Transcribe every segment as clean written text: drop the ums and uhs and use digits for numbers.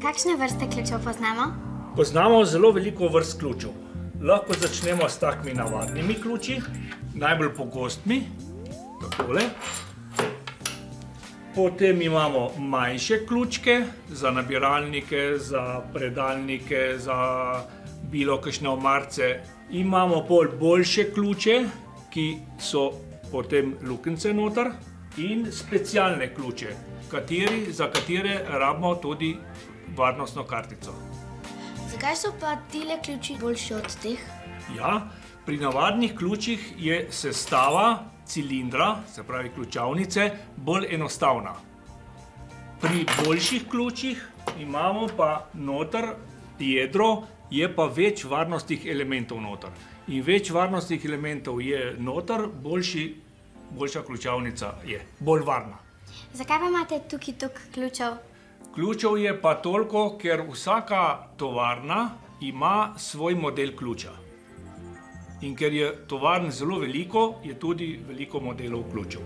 Kakšne vrste ključev poznamo? Poznamo zelo veliko vrst ključev. Lahko začnemo s takimi navadnimi ključi, najbolj pogostmi, takole. Potem imamo manjše ključke za nabiralnike, za predalnike, za bilo kakšne omarice. Imamo boljše ključe, ki so potem luknjice noter, in specialne ključe, za katere rabimo tudi varnostno kartico. Zakaj so pa tile ključi boljši od teh? Ja, pri navadnih ključih je sestava cilindra, se pravi ključavnice, bolj enostavna. Pri boljših ključih imamo pa noter jedro, je pa več varnostnih elementov noter. In več varnostnih elementov je noter, boljša ključavnica je, bolj varna. Zakaj pa imate tukaj toliko ključev? Ključev je pa toliko, ker vsaka tovarna ima svoj model ključa. In ker je tovarn zelo veliko, je tudi veliko modelov ključev.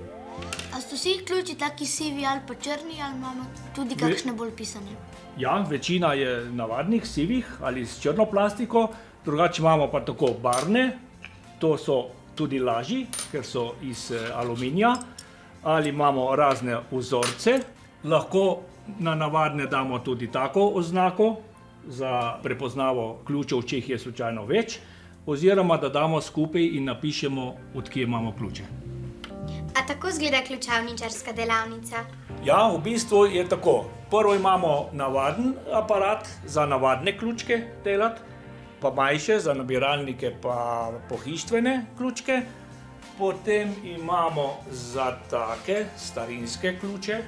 A so vsi ključi taki sivi ali pa črni, ali imamo tudi kakšne bolj pisane? Ja, večina je navadnih, sivih ali s črno plastiko, drugače imamo pa tako barvne, to so tudi lažji, ker so iz aluminija, ali imamo razne vzorce, lahko na navadne damo tudi tako oznako za prepoznavo ključev, če jih je slučajno več, oziroma da damo skupaj in napišemo, od kje imamo ključe. A tako izgleda ključavničarska delavnica? Ja, v bistvu je tako. Prvo imamo navaden aparat za navadne ključke delati, pa manjše za nabiralnike pa pohištvene ključke. Potem imamo za take starinske ključe,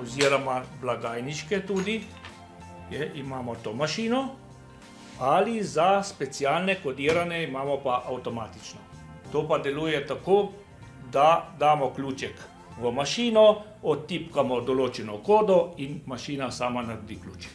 oziroma blagajniške tudi, imamo to mašino, ali za specialne kodirane imamo pa avtomatično. To pa deluje tako, da damo ključek v mašino, odtipkamo določeno kodo in mašina sama naredi ključ.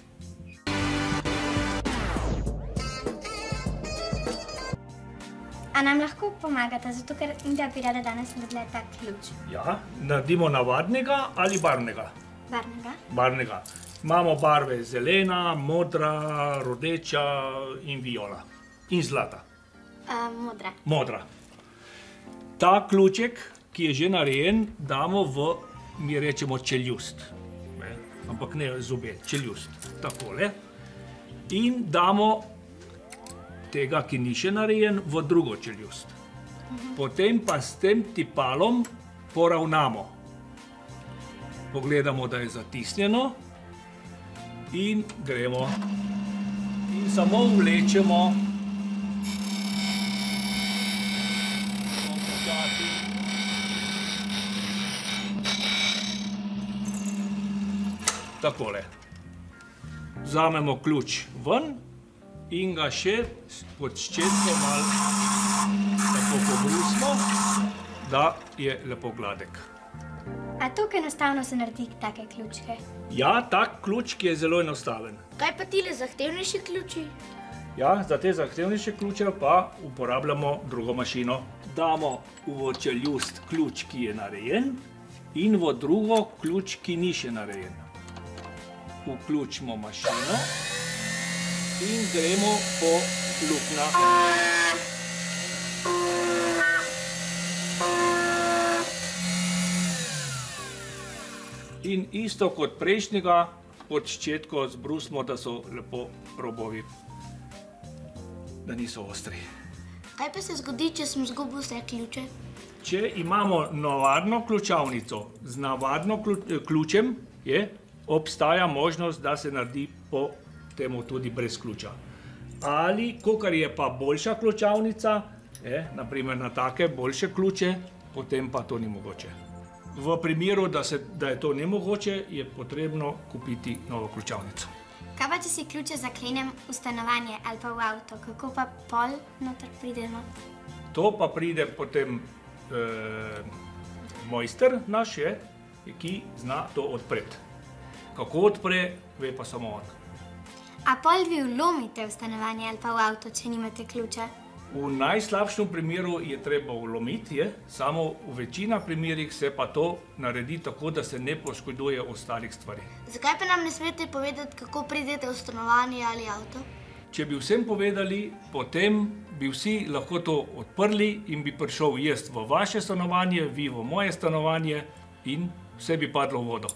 A nam lahko pomagate, zato ker da bi rada danes naredila tak ključ? Ja, naredimo navadnega ali barvnega? Barvnega. Barvnega. Imamo barve zelena, modra, rdeča in viola. In zlata. Modra. Modra. Ta ključek, ki je že narejen, damo v, mi rečemo, čeljust. Ampak ne zobe, čeljust. Takole. In damo tega, ki ni še narejen, v drugo čeljust. Potem pa s tem tipalom poravnamo. Pogledamo, da je zatisnjeno in gremo. In samo vlečemo. Takole. Vzamemo ključ ven in ga še pod ščetko malo tako pobrusimo, da je lepo gladek. A tako enostavno se naredi take ključke? Ja, tak ključ, ki je zelo enostaven. Kaj pa tile zahtevnejši ključi? Ja, za te zahtevnejše ključe pa uporabljamo drugo mašino. Damo v čeljust ključ, ki je narejen, in v drugo ključ, ki ni še narejen. Vključimo mašino in gremo po luknjah. In isto kot prejšnjega, pod ščetko zbrusimo, da so lepo robovi, da niso ostri. Kaj pa se zgodi, če sem izgubil vse ključe? Če imamo navadno ključavnico z navadno ključem, obstaja možnost, da se naredi po temu tudi brez ključa. Ali, kakor je pa boljša ključavnica, naprimer na take boljše ključe, potem pa to ni mogoče. V primeru, da je to nemogoče, je potrebno kupiti novo ključavnico. Kaj pa, če si ključe zaklenem v stanovanje ali pa v avto, kako pa pol noter pridemo? To pa pride potem mojster naš, ki zna to odpreti. Kako odpre, ve pa samo on. A pol vi vlomite v stanovanje ali pa v avto, če nimate ključa? V najslabšem primeru je treba vlomiti, samo v večina primerih se pa to naredi tako, da se ne poškoduje ostalih stvari. Zakaj pa nam ne smete povedati, kako pridete v stanovanje ali avto? Če bi vsem povedali, potem bi vsi lahko to odprli in bi prišel jaz v vaše stanovanje, vi v moje stanovanje in vse bi padlo v vodo.